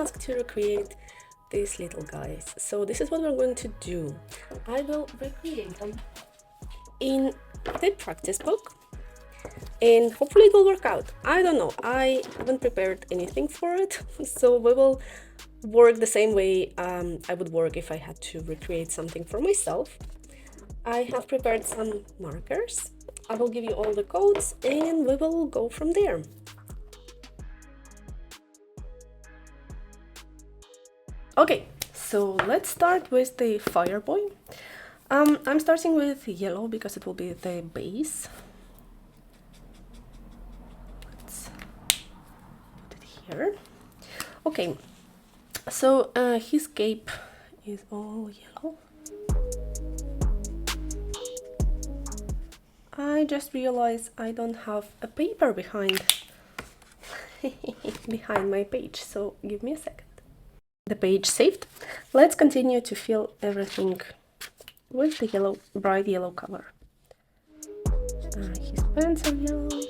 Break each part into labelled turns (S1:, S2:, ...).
S1: asked to recreate these little guys. So this is what we're going to do. I will recreate them in the practice book, and hopefully it will work out. I don't know, I haven't prepared anything for it, so we will work the same way I would work if I had to recreate something for myself. I have prepared some markers. I will give you all the codes and we will go from there. Okay, so let's start with the fire boy. I'm starting with yellow because it will be the base. Let's put it here. Okay, so his cape is all yellow. I just realized I don't have a paper behind my page, so give me a second. The page saved. Let's continue to fill everything with the yellow, bright yellow color. His pants are yellow.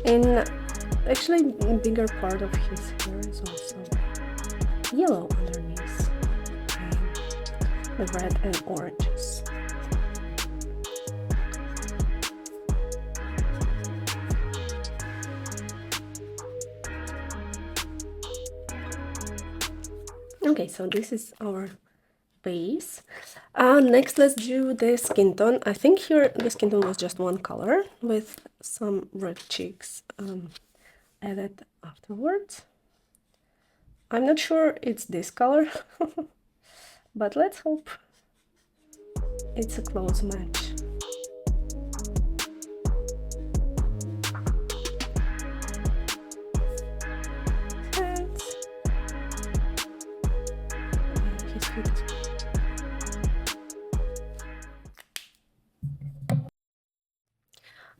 S1: And actually a bigger part of his hair is also yellow underneath the red and oranges. Okay, so this is our base. Next, let's do the skin tone. I think here the skin tone was just one color with some red cheeks added afterwards. I'm not sure it's this color, but let's hope it's a close match.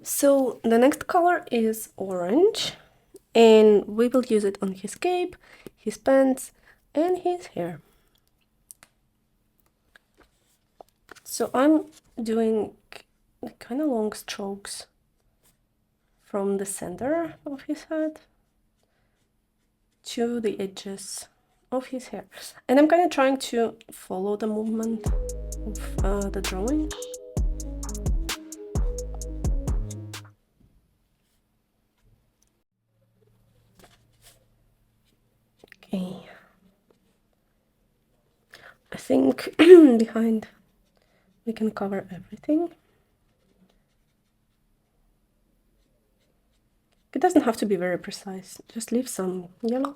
S1: So the next color is orange, and we will use it on his cape, his pants, and his hair. So I'm doing kind of long strokes from the center of his head to the edges of his hair. And I'm kind of trying to follow the movement of the drawing. Okay. I think behind we can cover everything. It doesn't have to be very precise, just leave some yellow.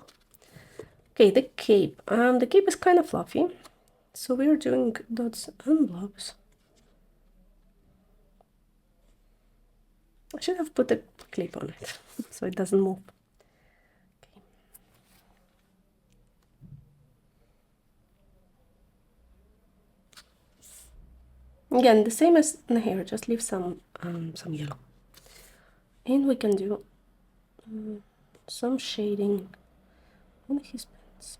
S1: Okay, the cape. The cape is kind of fluffy, so we're doing dots and blobs. I should have put a clip on it so it doesn't move. Okay. Again, the same as in the hair, just leave some yellow. And we can do some shading on his pants.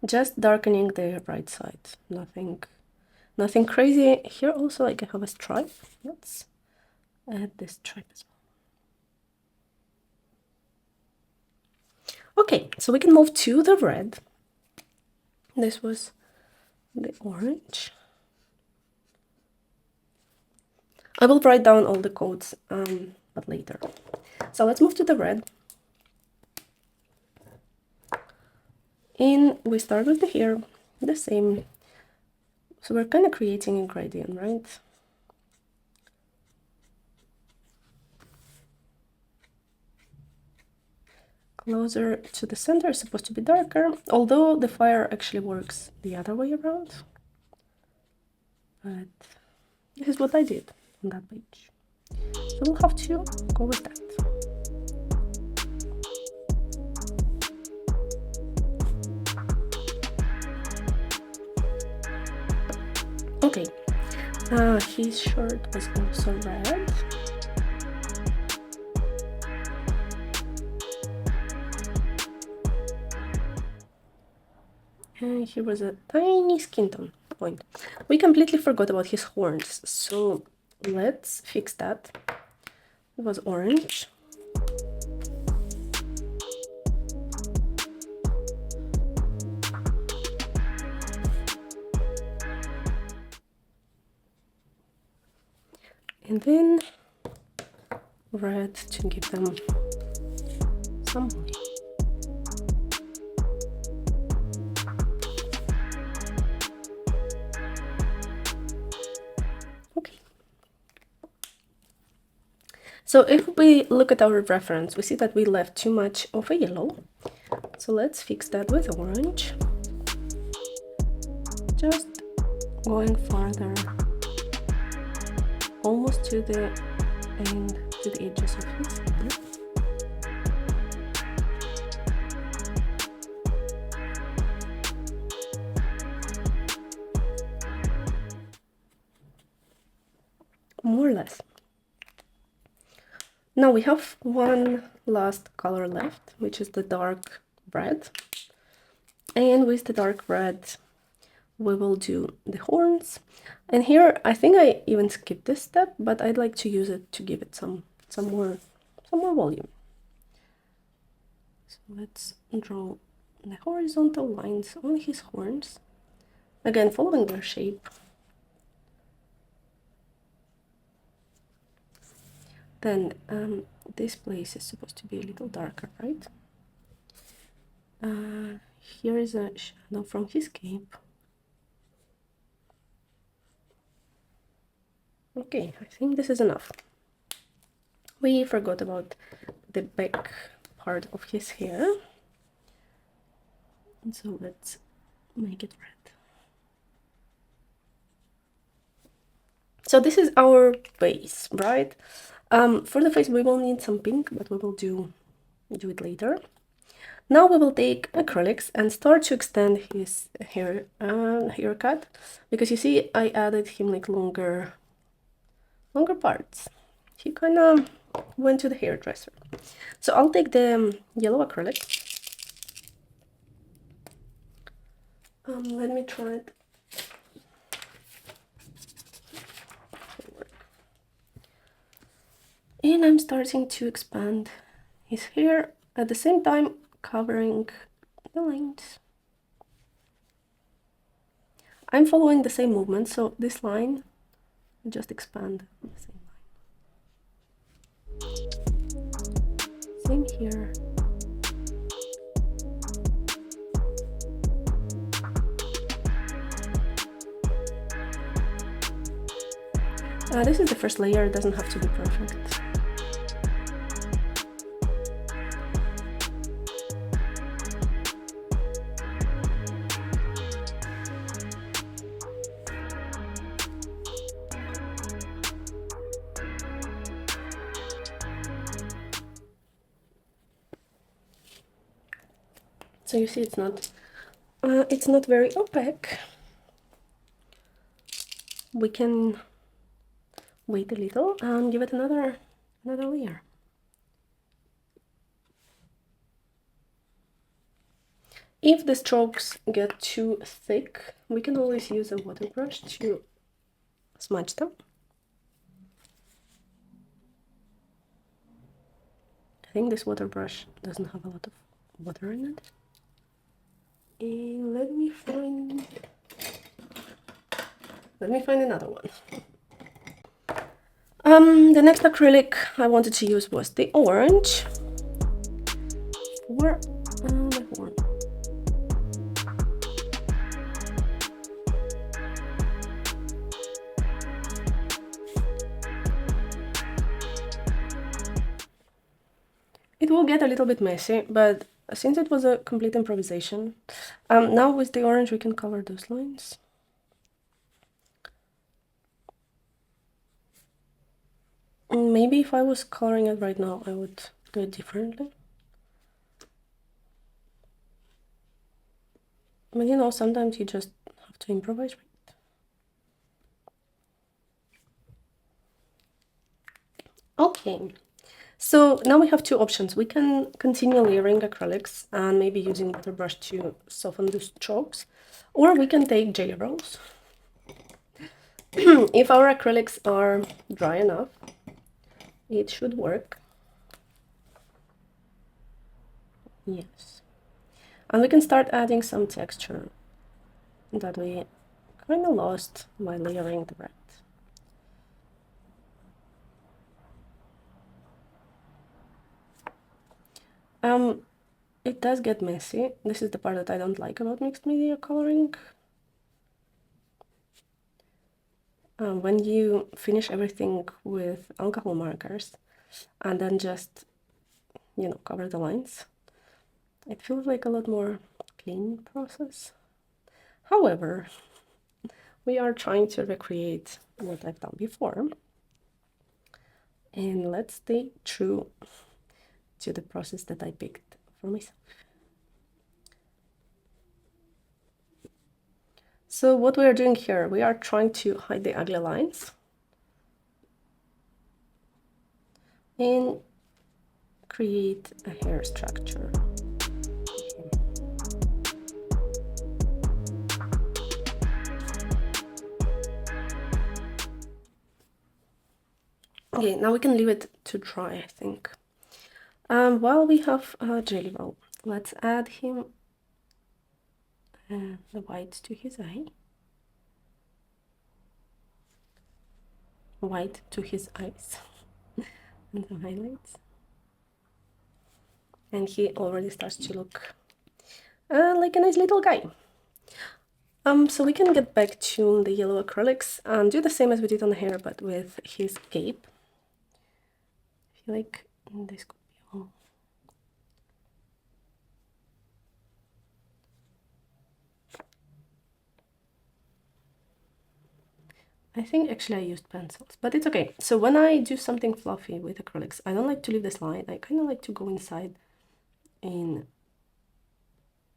S1: Just darkening the right side, nothing crazy. Here also I can have a stripe. Let's add this stripe as well. Okay, so we can move to the red. This was the orange. I will write down all the codes, but later. So let's move to the red. And we start with the hair, the same. So we're kind of creating a gradient, right? Closer to the center is supposed to be darker, although the fire actually works the other way around. But this is what I did on that page. So we'll have to go with that. Okay, his shirt was also red. And here was a tiny skin tone point. We completely forgot about his horns, so let's fix that. It was orange. And then red to give them some volume. Okay. So if we look at our reference, we see that we left too much of a yellow. So let's fix that with orange. Just going farther, almost to the end, to the edges of his head. More or less. Now we have one last color left, which is the dark red. And with the dark red, we will do the horns. And here, I think I even skipped this step, but I'd like to use it to give it some more volume. So let's draw the horizontal lines on his horns. Again, following their shape. Then this place is supposed to be a little darker, right? Here is a shadow from his cape. Okay, I think this is enough. We forgot about the back part of his hair. And so let's make it red. So this is our base, right? For the face we will need some pink, but we will do it later. Now we will take acrylics and start to extend his haircut, because you see I added him like longer parts. He kind of went to the hairdresser. So I'll take the yellow acrylic. Let me try it. And I'm starting to expand his hair at the same time covering the lines. I'm following the same movement, so this line, I just expand the same line. Same here. This is the first layer, it doesn't have to be perfect. So you see it's not very opaque. We can wait a little and give it another layer. If the strokes get too thick, we can always use a water brush to smudge them. I think this water brush doesn't have a lot of water in it. And let me find another one. The next acrylic I wanted to use was the orange for the horn. It will get a little bit messy, but since it was a complete improvisation, now with the orange we can cover those lines. Maybe if I was coloring it right now, I would do it differently. But you know, sometimes you just have to improvise, right? Okay, so now we have two options. We can continue layering acrylics and maybe using water brush to soften the strokes, or we can take jelly rolls. If our acrylics are dry enough, it should work. Yes. And we can start adding some texture that we kind of lost by layering the red. It does get messy. This is the part that I don't like about mixed media coloring. When you finish everything with alcohol markers and then just, you know, cover the lines, it feels like a lot more clean process. However, we are trying to recreate what I've done before, and let's stay true to the process that I picked for myself. So what we are doing here, we are trying to hide the ugly lines and create a hair structure. Okay, now we can leave it to dry, I think. While we have Jelly Roll, let's add him the white to his eye. White to his eyes. And some highlights. And he already starts to look like a nice little guy. So we can get back to the yellow acrylics and do the same as we did on the hair, but with his cape. I feel like this could be all. I think actually I used pencils, but it's okay. So when I do something fluffy with acrylics, I don't like to leave this line. I kind of like to go inside and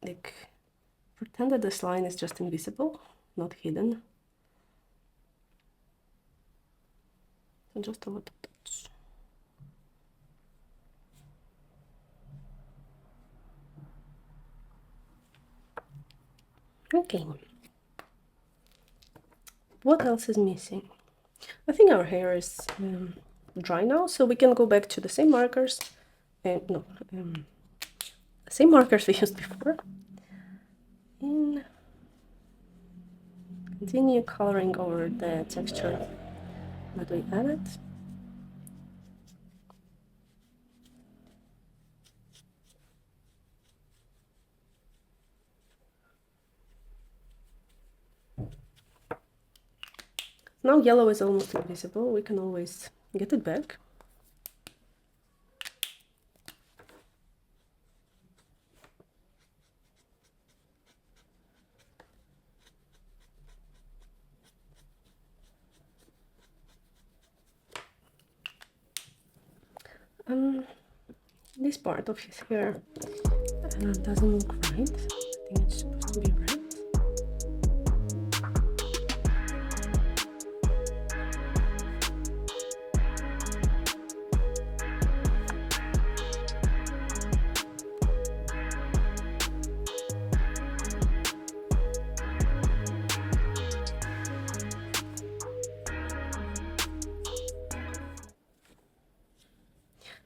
S1: like pretend that this line is just invisible, not hidden. So just a little touch. Okay. What else is missing? I think our hair is dry now, so we can go back to the same markers. Same markers we used before. And continue coloring over the texture that we added. Now yellow is almost invisible. We can always get it back. This part of his hair doesn't look right. I think it's supposed to be red.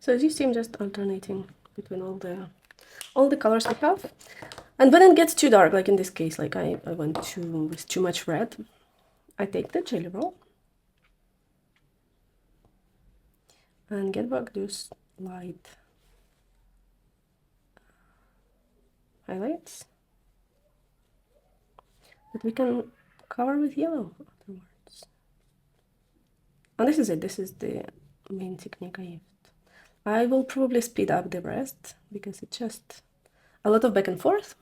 S1: So as you see, I'm just alternating between all the colors we have. And when it gets too dark, like in this case, like I went with too much red, I take the Jelly Roll and get back those light highlights that we can cover with yellow afterwards. And this is it. This is the main technique I used. I will probably speed up the rest because it's just a lot of back and forth.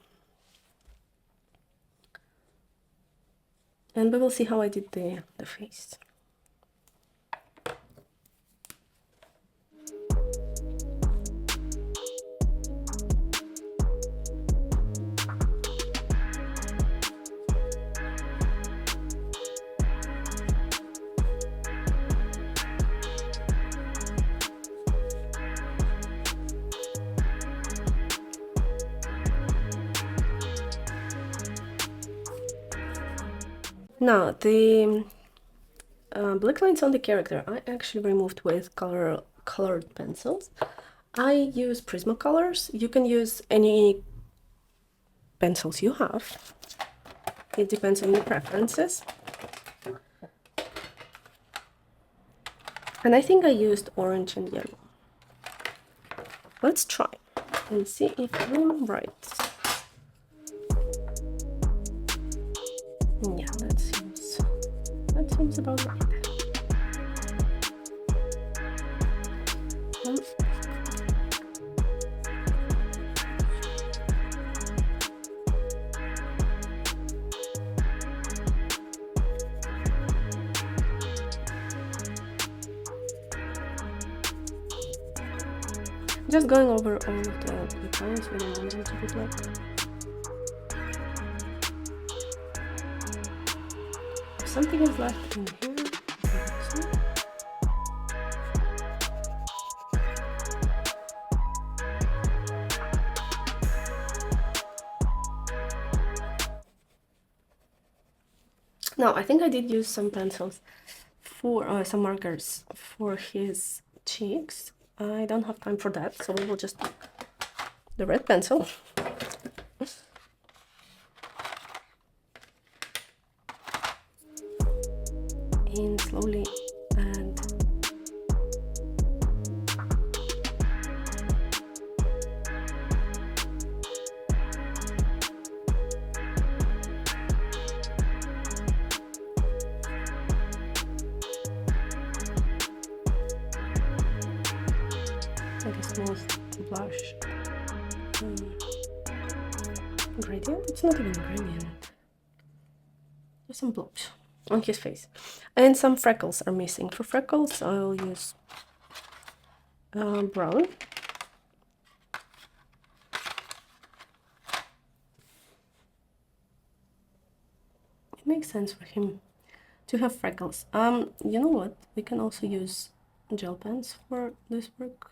S1: And we will see how I did the face. Now, the black lines on the character, I actually removed with colored pencils. I use Prismacolors. You can use any pencils you have. It depends on your preferences. And I think I used orange and yellow. Let's try. and see if I'm right. Yeah, that seems about right. Just going over all of the colors we don't want them to be black. If something is left in here, now I think I did use some pencils for some markers for his cheeks. I don't have time for that, so we will just take the red pencil. And slowly add like a smooth blush gradient. It's not even gradient, just some blobs on his face. And some freckles are missing. For freckles I'll use brown. It makes sense for him to have freckles. You know what? We can also use gel pens for this work.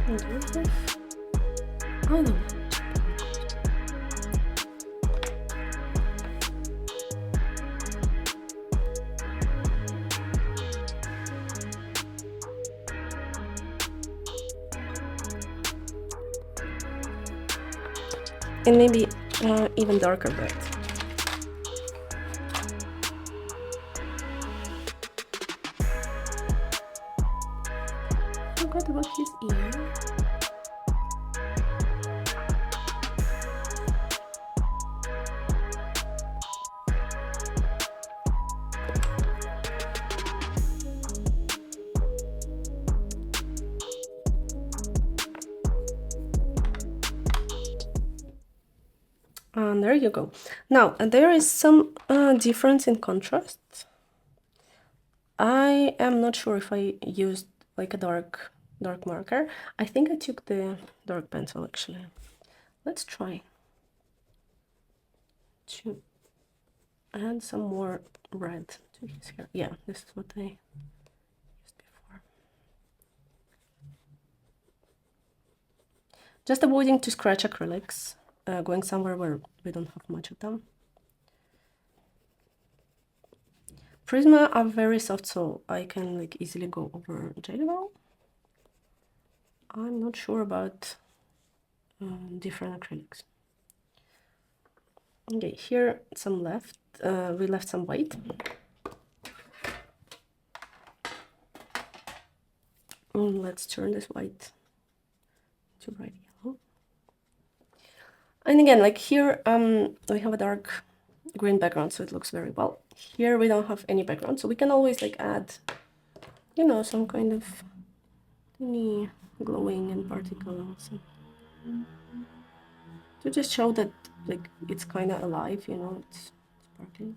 S1: I don't know. And maybe even darker red. I forgot about his ear. And there you go. Now, there is some difference in contrast. I am not sure if I used like a dark marker. I think I took the dark pencil actually. Let's try to add some more red to his hair. Yeah, this is what I used before. Just avoiding to scratch acrylics, going somewhere where we don't have much of them. Prisma are very soft, so I can like easily go over Jelly Roll. I'm not sure about different acrylics. Okay, here some left. We left some white. And let's turn this white to bright yellow. And again, like here, we have a dark green background, so it looks very well. Here we don't have any background, so we can always like add, you know, some kind of tiny glowing and particles to just show that like it's kind of alive, you know, it's sparkling.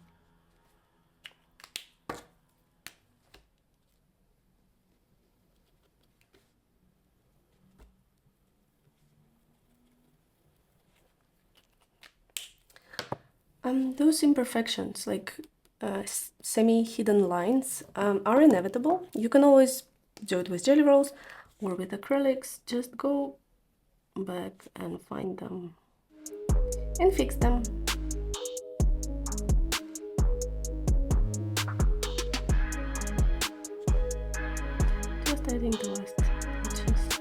S1: Those imperfections, like semi-hidden lines, are inevitable. You can always do it with jelly rolls or with acrylics. Just go back and find them and fix them. Just adding the last touches.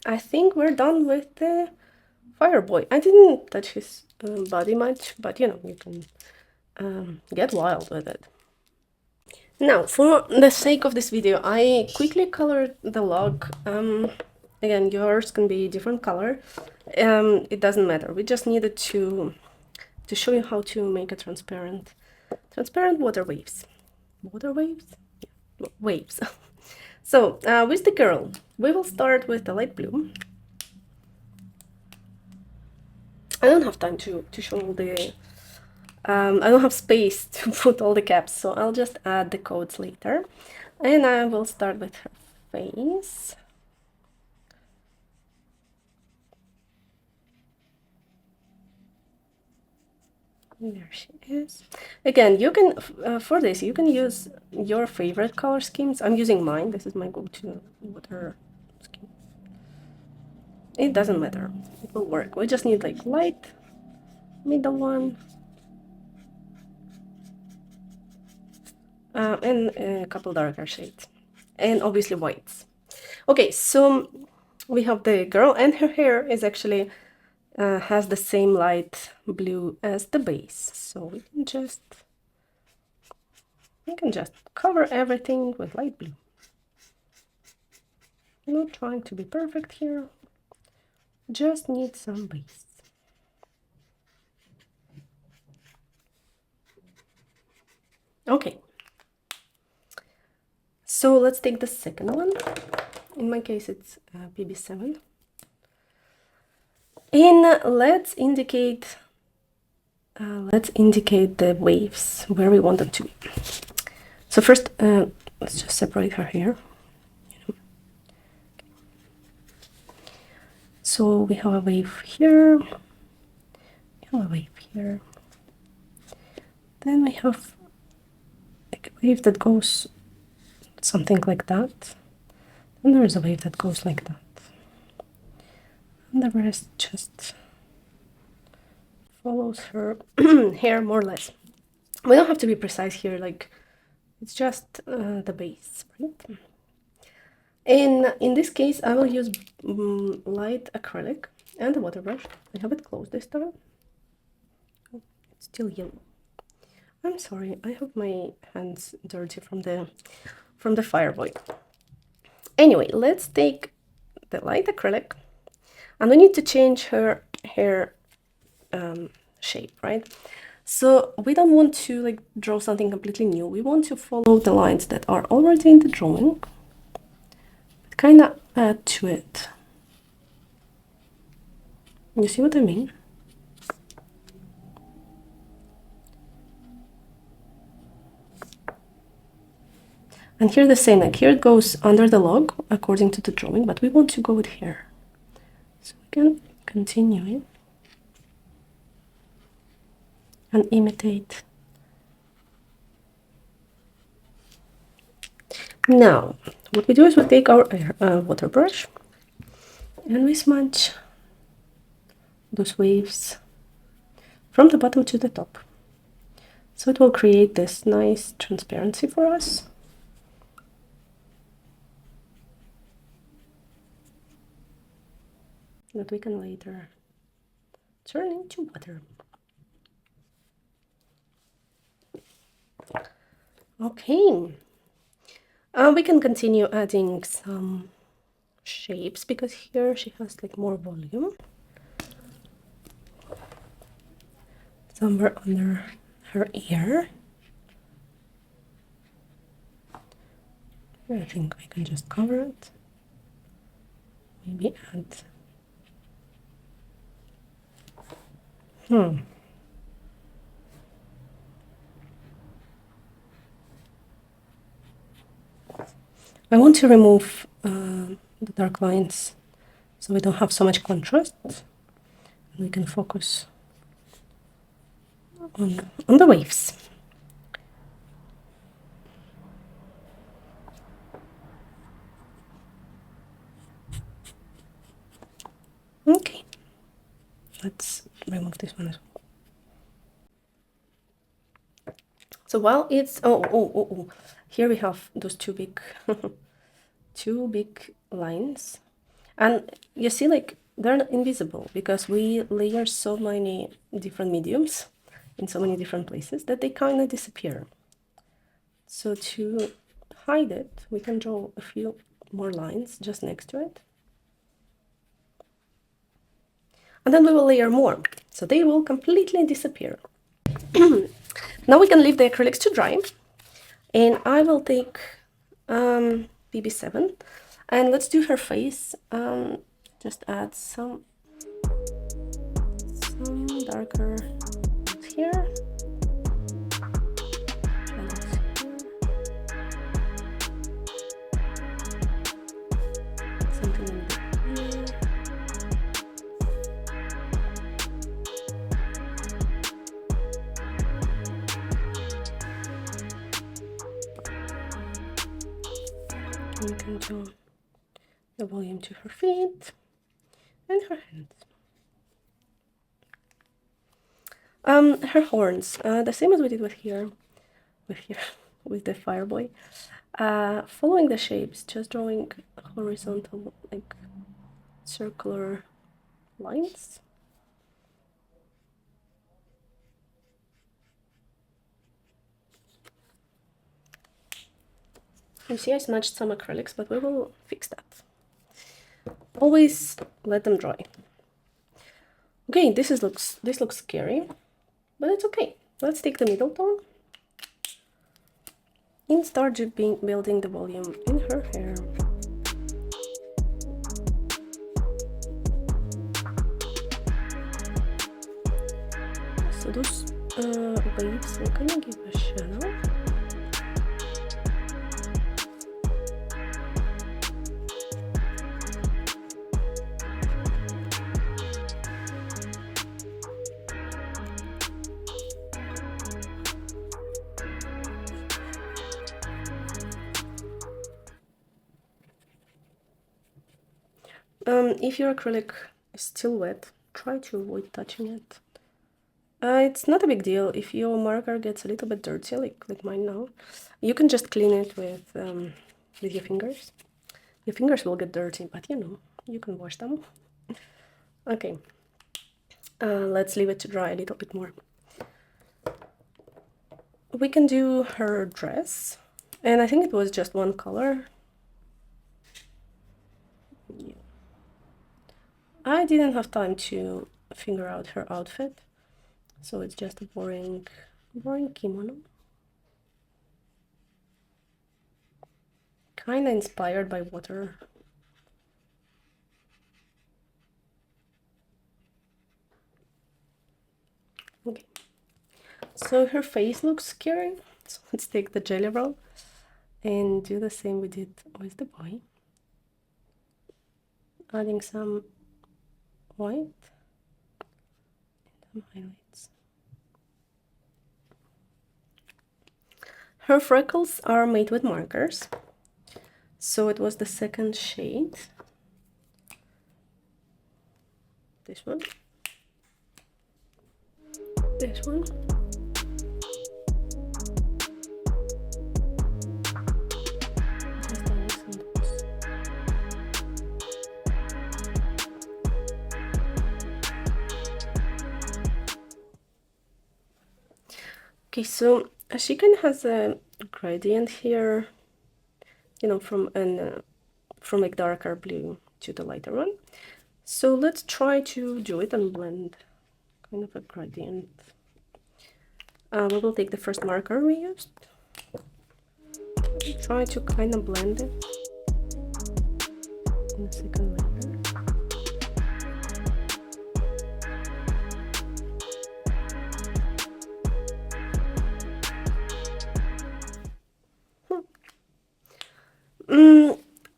S1: I think we're done with the fire boy. I didn't touch his body much, but you know, you can get wild with it. Now, for the sake of this video, I quickly colored the log. Again, yours can be different color. It doesn't matter. We just needed to show you how to make a transparent water waves. Water waves? Yeah. Waves. So, with the girl, we will start with the light blue. I don't have time to show all the... I don't have space to put all the caps, so I'll just add the codes later. And I will start with her face. There she is. Again, you can, for this, you can use your favorite color schemes. I'm using mine. This is my go-to water scheme. It doesn't matter. It will work. We just need like light, middle one, and a couple darker shades. And obviously whites. Okay, so we have the girl, and her hair is actually has the same light blue as the base. So we can just cover everything with light blue. I'm not trying to be perfect here. Just need some base. Okay. So let's take the second one. In my case, it's PB7. And let's indicate the waves where we want them to be. So first, let's just separate her hair. So we have a wave here, we have a wave here, then we have like a wave that goes something like that, and there is a wave that goes like that, and the rest just follows her hair more or less. We don't have to be precise here, like it's just the base, right? And in this case, I will use light acrylic and a water brush. I have it closed this time. Oh, it's still yellow. I'm sorry, I have my hands dirty from the fireboy. Anyway, let's take the light acrylic, and we need to change her hair shape, right? So we don't want to like draw something completely new. We want to follow the lines that are already in the drawing, but kind of add to it. You see what I mean? And here the same, like here it goes under the log according to the drawing, but we want to go with here. So we can continue it and imitate. Now, what we do is we take our water brush and we smudge those waves from the bottom to the top. So it will create this nice transparency for us. That we can later turn into water. Okay. We can continue adding some shapes because here she has like more volume. Somewhere under her ear. I think I can just cover it. Maybe add. I want to remove the dark lines so we don't have so much contrast. And we can focus on the waves. Okay, let's remove this one as well. So while it's here we have those two big lines. And you see, like, they're not invisible because we layer so many different mediums in so many different places that they kind of disappear. So to hide it, we can draw a few more lines just next to it. And then we will layer more, so they will completely disappear. Now we can leave the acrylics to dry, and I will take BB7, and let's do her face. Just add some darker here. Something in here. We can do the volume to her feet and her hands. Her horns, the same as we did with the Fireboy. Following the shapes, just drawing horizontal, like circular lines. You see, I smudged some acrylics, but we will fix that. Always let them dry. Okay, this looks scary, but it's okay. Let's take the middle tone and start building the volume in her hair. So those waves, we're gonna give a shadow. If your acrylic is still wet, try to avoid touching it. It's not a big deal if your marker gets a little bit dirty, like mine now. You can just clean it with your fingers. Your fingers will get dirty, but you can wash them. Okay, let's leave it to dry a little bit more. We can do her dress, and I think it was just one color. Yeah. I didn't have time to figure out her outfit, so it's just a boring kimono. Kinda inspired by water. Okay, so her face looks scary, so let's take the jelly roll and do the same we did with the boy. Adding some white and some highlights. Her freckles are made with markers, so it was the second shade. This one. This one. Okay, so she kind of has a gradient here, from like darker blue to the lighter one. So let's try to do it and blend kind of a gradient. We will take the first marker we used, try to kind of blend it in the second layer.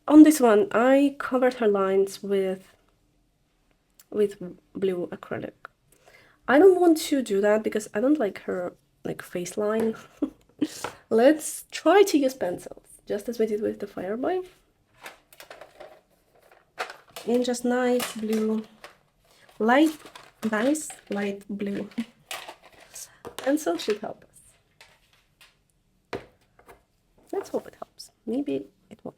S1: On this one, I covered her lines with blue acrylic. I don't want to do that because I don't like her face line. Let's try to use pencils, just as we did with the Fireboy. And just nice blue, nice light blue. Pencil should help us. Let's hope it helps. Maybe it won't.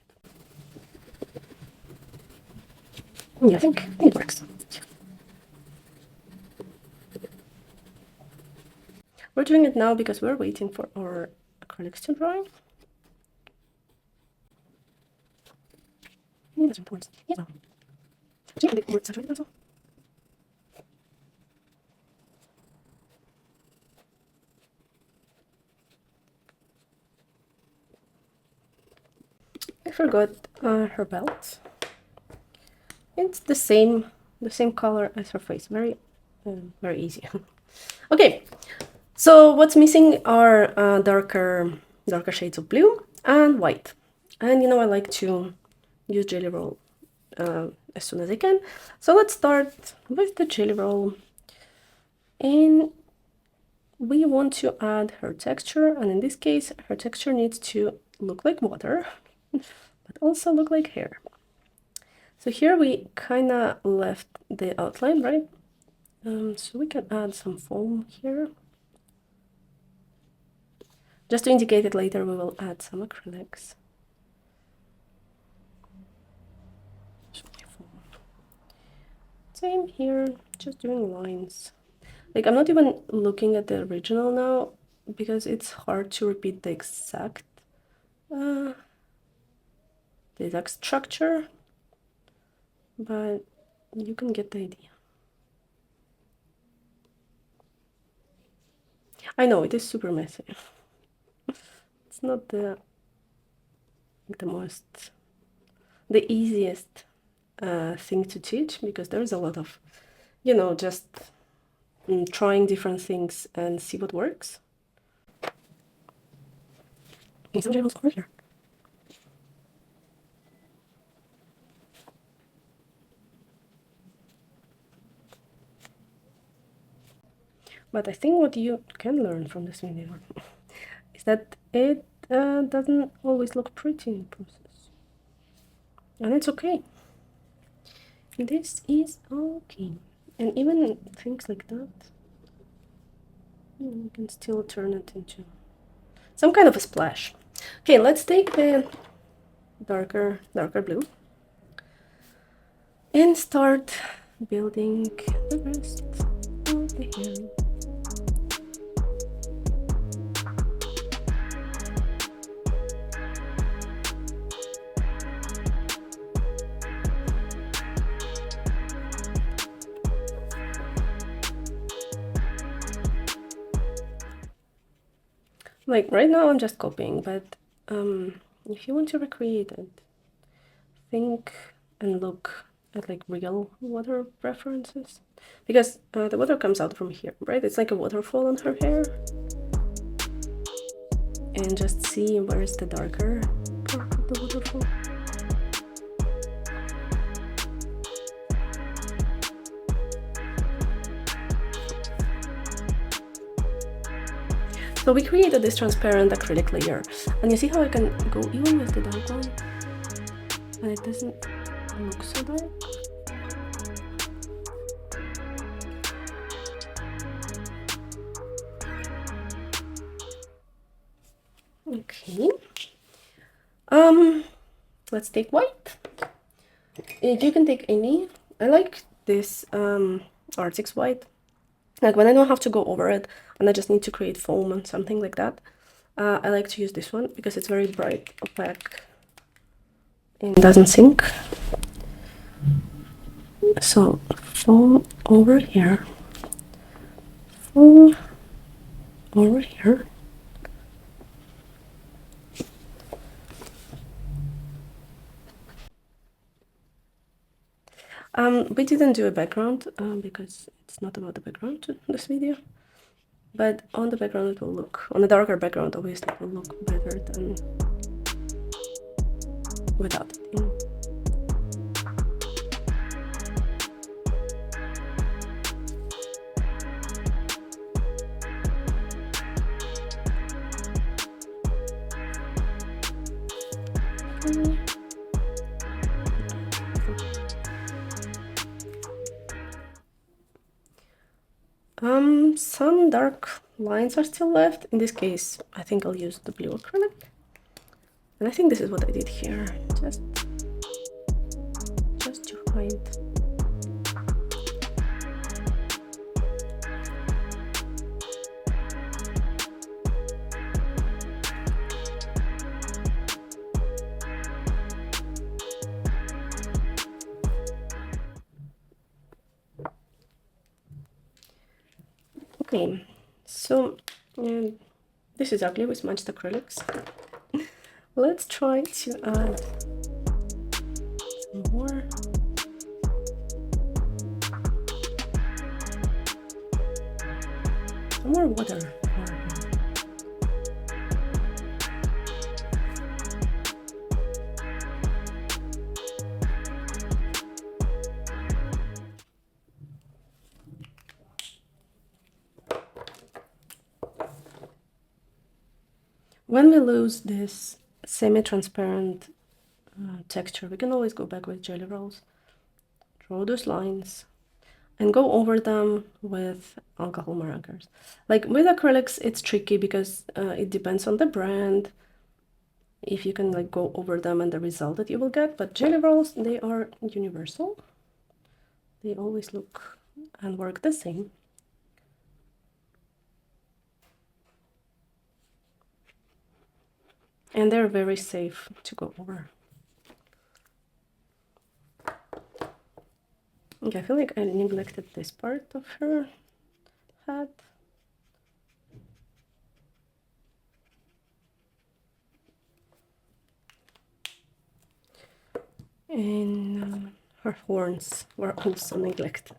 S1: Yeah, I think it works. We're doing it now because we're waiting for our acrylics to dry. I forgot her belt. It's the same color as her face. Very easy. Okay, so what's missing are darker shades of blue and white. And you know I like to use Jelly Roll as soon as I can. So let's start with the Jelly Roll. And we want to add her texture, and in this case her texture needs to look like water but also look like hair. So here we kind of left the outline, right? So we can add some foam here. Just to indicate it later, we will add some acrylics. Same here, just doing lines. Like, I'm not even looking at the original now because it's hard to repeat the exact structure, but you can get the idea. I know it is super messy. It's not the easiest thing to teach because there's a lot of, you know, just trying different things and see what works. But I think what you can learn from this video is that it doesn't always look pretty in process. And it's okay. This is okay. And even things like that, you can still turn it into some kind of a splash. Okay, let's take the darker blue and start building the rest of the hair. Like right now I'm just copying, but if you want to recreate it, think and look at like real water references, because the water comes out from here, right? It's like a waterfall on her hair, and just see where is the darker part of the waterfall. So we created this transparent acrylic layer, and you see how I can go even with the dark one, and it doesn't look so dark. Okay. Let's take white. You can take any. I like this Arctic's white. Like when I don't have to go over it and I just need to create foam and something like that, I like to use this one because it's very bright, opaque, and doesn't sink. So foam over here, foam over here. We didn't do a background because it's not about the background in this video, but on the background it will look, on a darker background obviously it will look better than without it, you know. Some dark lines are still left. In this case, I think I'll use the blue acrylic. And I think this is what I did here, just to hide Okay, so this is ugly. We smudged acrylics. Let's try to add some more. Some more water. When we lose this semi-transparent texture, we can always go back with jelly rolls, draw those lines, and go over them with alcohol markers. Like with acrylics, it's tricky because it depends on the brand, if you can like go over them and the result that you will get. But jelly rolls, they are universal. They always look and work the same. And they're very safe to go over. Okay, I feel like I neglected this part of her head. And her horns were also neglected.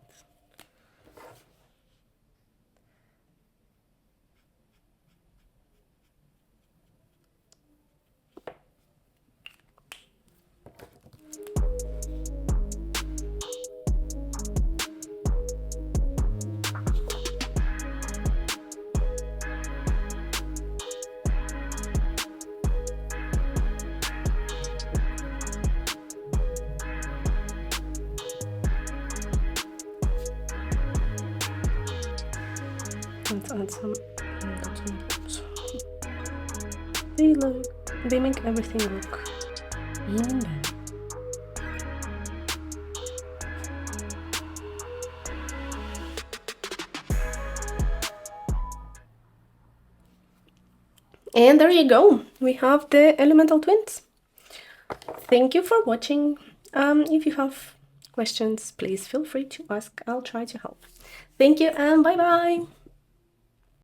S1: Let's add some dots. They make everything look even better. And there you go, we have the elemental twins. Thank you for watching. If you have questions, please feel free to ask. I'll try to help. Thank you and bye bye.